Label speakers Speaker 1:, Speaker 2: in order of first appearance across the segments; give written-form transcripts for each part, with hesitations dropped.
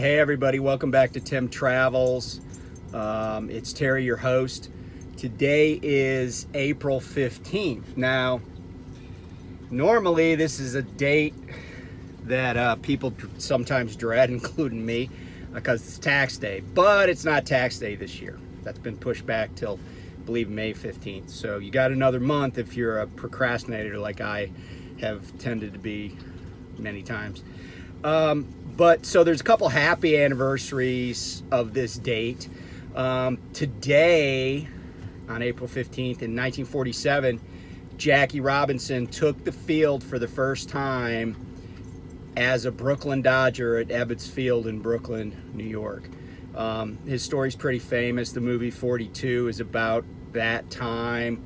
Speaker 1: Hey everybody, welcome back to Tim Travels. It's Terry, your host. Today is April 15th. Now, normally this is a date that people sometimes dread, including me, because it's tax day. But it's not tax day this year. That's been pushed back till, I believe, May 15th. So you got another month if you're a procrastinator like I have tended to be many times. But so there's a couple happy anniversaries of this date. Today, on April 15th in 1947, Jackie Robinson took the field for the first time as a Brooklyn Dodger at Ebbets Field in Brooklyn, New York. His story's pretty famous. The movie 42 is about that time.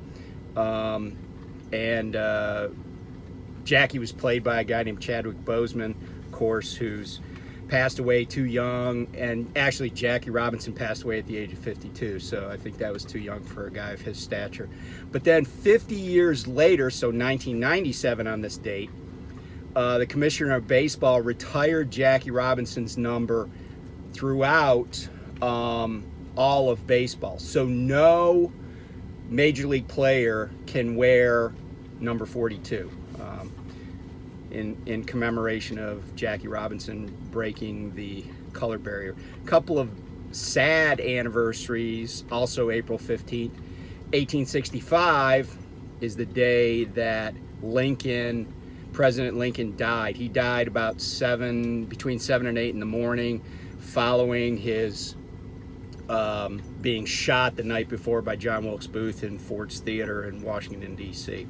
Speaker 1: Jackie was played by a guy named Chadwick Boseman, of course, who's passed away too young. And actually, Jackie Robinson passed away at the age of 52, so I think that was too young for a guy of his stature. But then 50 years later, so 1997 on this date, the Commissioner of Baseball retired Jackie Robinson's number throughout all of baseball. So no Major League player can wear number 42. In commemoration of Jackie Robinson breaking the color barrier. A couple of sad anniversaries, also April 15th. 1865 is the day that President Lincoln died. He died about between 7 and 8 in the morning following his being shot the night before by John Wilkes Booth in Ford's Theater in Washington, D.C.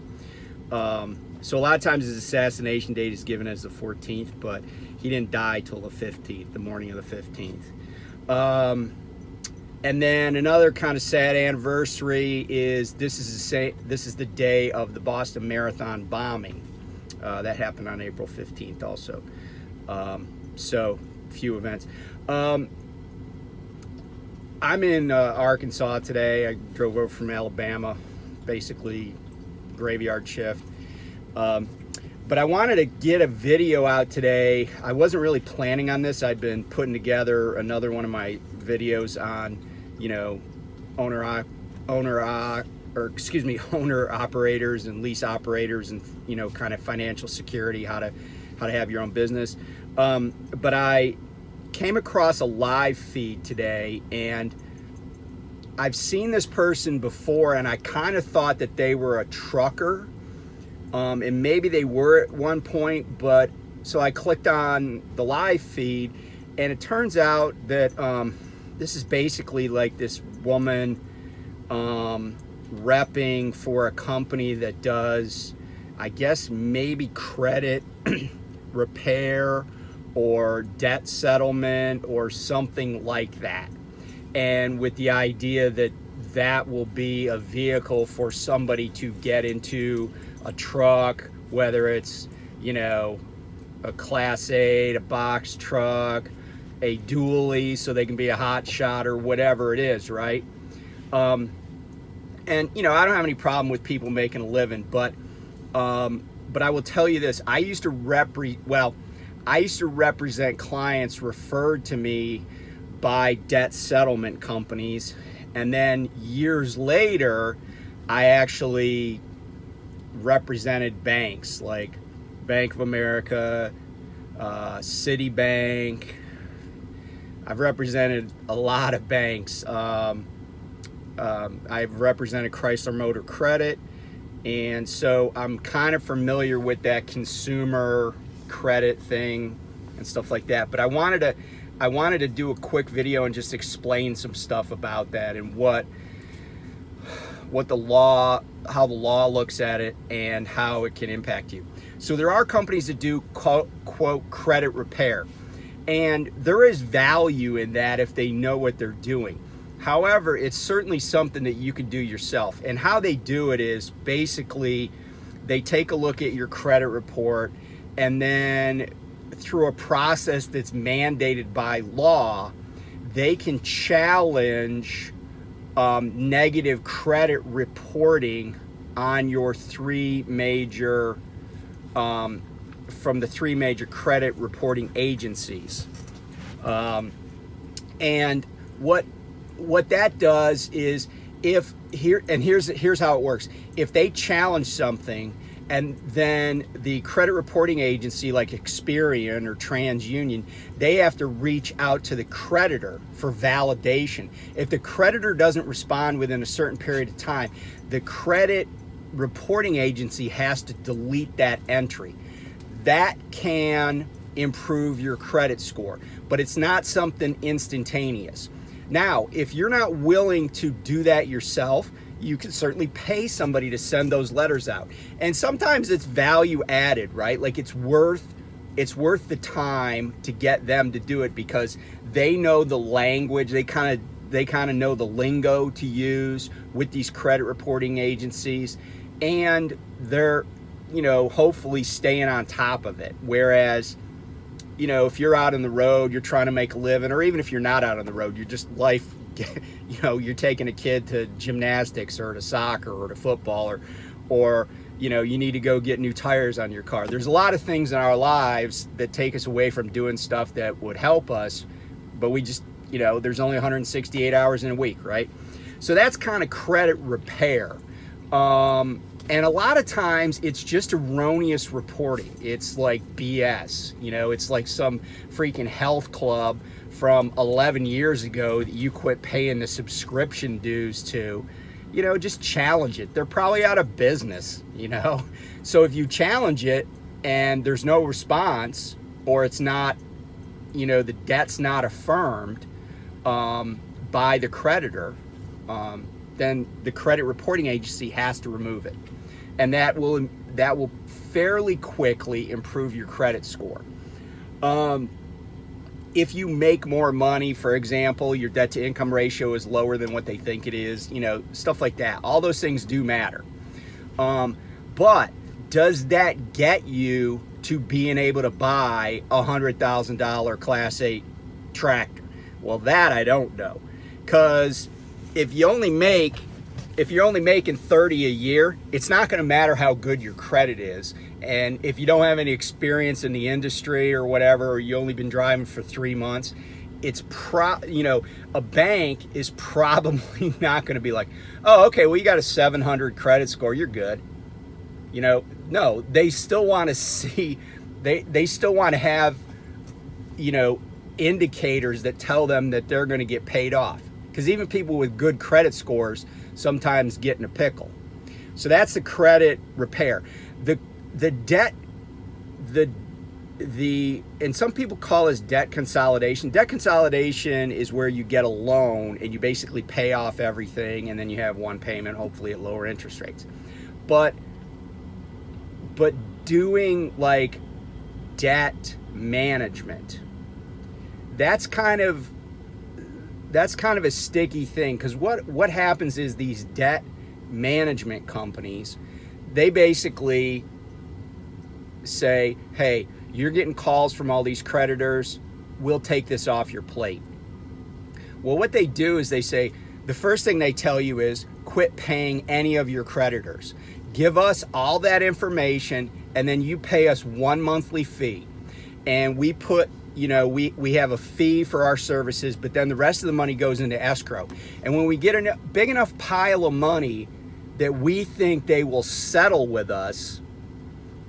Speaker 1: So a lot of times his assassination date is given as the 14th, but he didn't die till the 15th, the morning of the 15th. And then another kind of sad anniversary is this is the day of the Boston Marathon bombing. That happened on April 15th also. So few events. I'm in Arkansas today. I drove over from Alabama, basically graveyard shift. But I wanted to get a video out today. I wasn't really planning on this. I'd been putting together another one of my videos on, owner operators and lease operators and, kind of financial security, how to have your own business. But I came across a live feed today, and I've seen this person before, and I kind of thought that they were a trucker. And maybe they were at one point, but so I clicked on the live feed, and it turns out that this is basically like this woman repping for a company that does, I guess, maybe credit repair or debt settlement or something like that. And with the idea that that will be a vehicle for somebody to get into a truck, whether it's, a Class 8, a box truck, a dually, so they can be a hot shot or whatever it is, right? And, I don't have any problem with people making a living, but I will tell you this. I used to represent clients referred to me by debt settlement companies. And then years later, I actually represented banks like Bank of America, Citibank. I've represented a lot of banks. I've represented Chrysler Motor Credit, and so I'm kind of familiar with that consumer credit thing and stuff like that. But I wanted to do a quick video and just explain some stuff about that and how the law looks at it and how it can impact you. So there are companies that do quote credit repair, and there is value in that if they know what they're doing. However, it's certainly something that you can do yourself. And how they do it is basically they take a look at your credit report, and then through a process that's mandated by law, they can challenge negative credit reporting on your from the three major credit reporting agencies. And what that does is, here's how it works. If they challenge something, and then the credit reporting agency like Experian or TransUnion, they have to reach out to the creditor for validation. If the creditor doesn't respond within a certain period of time, the credit reporting agency has to delete that entry. That can improve your credit score, but it's not something instantaneous. Now, if you're not willing to do that yourself, you can certainly pay somebody to send those letters out. And sometimes it's value added, right? Like it's worth the time to get them to do it because they know the language, they kind of know the lingo to use with these credit reporting agencies, and they're, hopefully staying on top of it. Whereas, if you're out on the road, you're trying to make a living, or even if you're not out on the road, you're just you're taking a kid to gymnastics or to soccer or to football, or you need to go get new tires on your car. There's a lot of things in our lives that take us away from doing stuff that would help us, but we just, there's only 168 hours in a week, right? So that's kind of credit repair. And a lot of times it's just erroneous reporting. It's like BS, it's like some freaking health club from 11 years ago that you quit paying the subscription dues to. Just challenge it. They're probably out of business, So if you challenge it and there's no response, or it's not, the debt's not affirmed by the creditor, then the credit reporting agency has to remove it. And that will fairly quickly improve your credit score. If you make more money, for example, your debt to income ratio is lower than what they think it is, stuff like that. All those things do matter. But does that get you to being able to buy a $100,000 Class 8 tractor? Well, that I don't know. Because if you're only making 30 a year, it's not going to matter how good your credit is. And if you don't have any experience in the industry or whatever, or you only been driving for 3 months, it's a bank is probably not going to be like, oh, okay, well, you got a 700 credit score, you're good. No, they still want to see, they still want to have, indicators that tell them that they're going to get paid off. Because even people with good credit scores sometimes get in a pickle. So that's the credit repair. The debt, and some people call this debt consolidation. Debt consolidation is where you get a loan and you basically pay off everything, and then you have one payment, hopefully at lower interest rates. But doing like debt management, that's kind of a sticky thing, because what happens is these debt management companies, they basically say, hey, you're getting calls from all these creditors, we'll take this off your plate. Well, what they do is they say, the first thing they tell you is quit paying any of your creditors. Give us all that information, and then you pay us one monthly fee. And we put, we have a fee for our services, but then the rest of the money goes into escrow. And when we get a big enough pile of money that we think they will settle with us,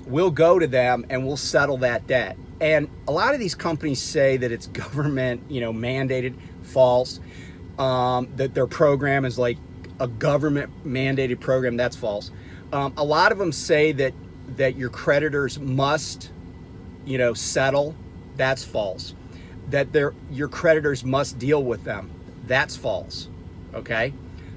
Speaker 1: we'll go to them and we'll settle that debt. And a lot of these companies say that it's government, mandated. False. That their program is like a government mandated program. That's false. A lot of them say that your creditors must, settle. That's false. That your creditors must deal with them. That's false. Okay?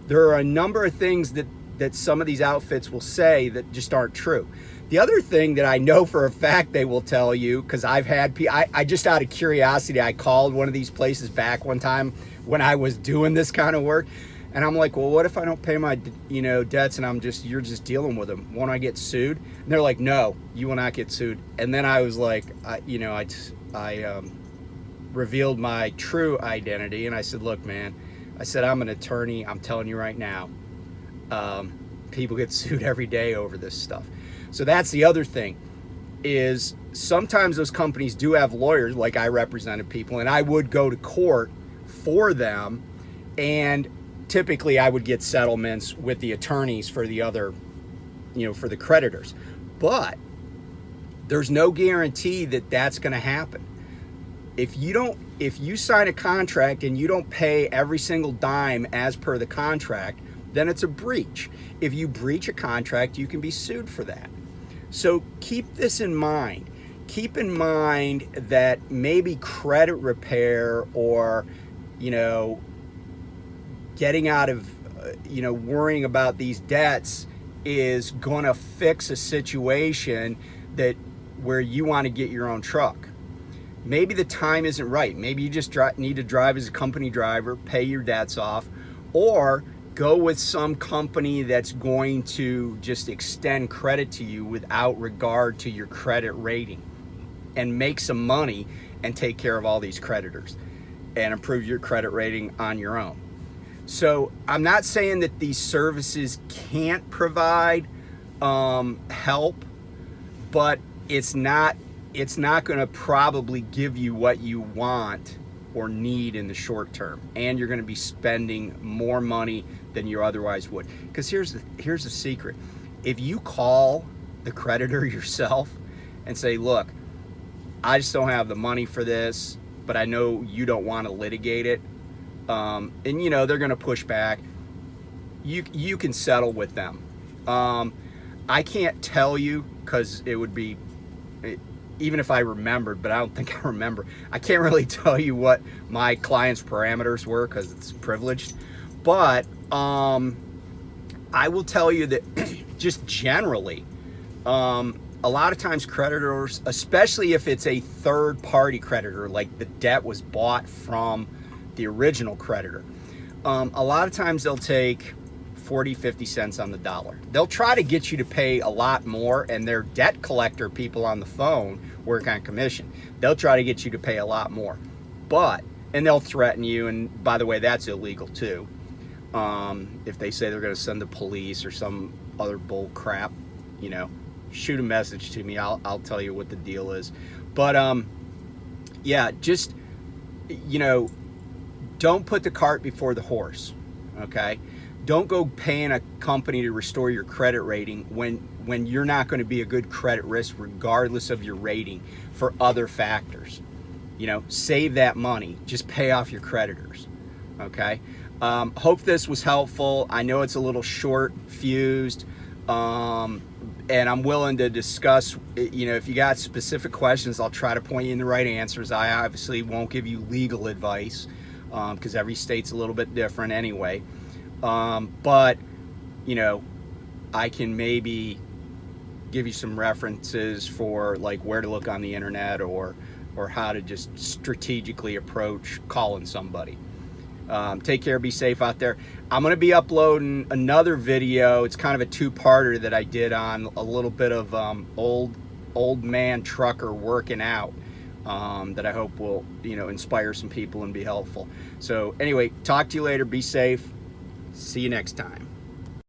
Speaker 1: There are a number of things that some of these outfits will say that just aren't true. The other thing that I know for a fact they will tell you, because I've had, I just out of curiosity, I called one of these places back one time when I was doing this kind of work, and I'm like, well, what if I don't pay my, debts, and you're just dealing with them? Won't I get sued? And they're like, no, you will not get sued. And then I was like, I revealed my true identity, and I said, look, man, I said, I'm an attorney. I'm telling you right now, people get sued every day over this stuff. So that's the other thing. is sometimes those companies do have lawyers, like I represented people, and I would go to court for them, and typically I would get settlements with the attorneys for the other, for the creditors. But there's no guarantee that that's going to happen. If you sign a contract and you don't pay every single dime as per the contract, then it's a breach. If you breach a contract, you can be sued for that. So keep this in mind. Keep in mind that maybe credit repair or, getting out of, worrying about these debts is going to fix a situation where you want to get your own truck. Maybe the time isn't right. Maybe you just need to drive as a company driver, pay your debts off, or go with some company that's going to just extend credit to you without regard to your credit rating and make some money and take care of all these creditors and improve your credit rating on your own. So I'm not saying that these services can't provide help, but it's not going to probably give you what you want or need in the short term, and you're going to be spending more money than you otherwise would. Because here's the secret: if you call the creditor yourself and say, "Look, I just don't have the money for this, but I know you don't want to litigate it," and they're going to push back, you can settle with them. I can't tell you, because it would be, even if I remembered, but I don't think I remember, I can't really tell you what my client's parameters were because it's privileged. But I will tell you that just generally, a lot of times creditors, especially if it's a third party creditor, like the debt was bought from the original creditor, a lot of times they'll take 40, 50 cents on the dollar. They'll try to get you to pay a lot more, and their debt collector people on the phone work on commission. They'll try to get you to pay a lot more, and they'll threaten you, and by the way, that's illegal too. If they say they're going to send the police or some other bull crap, shoot a message to me. I'll tell you what the deal is. But just don't put the cart before the horse. Okay. Don't go paying a company to restore your credit rating when you're not going to be a good credit risk regardless of your rating for other factors. Save that money. Just pay off your creditors. Okay. Hope this was helpful. I know it's a little short fused, and I'm willing to discuss, if you got specific questions, I'll try to point you in the right answers. I obviously won't give you legal advice because every state's a little bit different anyway. But I can maybe give you some references for like where to look on the internet or how to just strategically approach calling somebody. Take care, be safe out there. I'm going to be uploading another video. It's kind of a two-parter that I did on a little bit of old man trucker working out that I hope will inspire some people and be helpful. So anyway, talk to you later. Be safe. See you next time.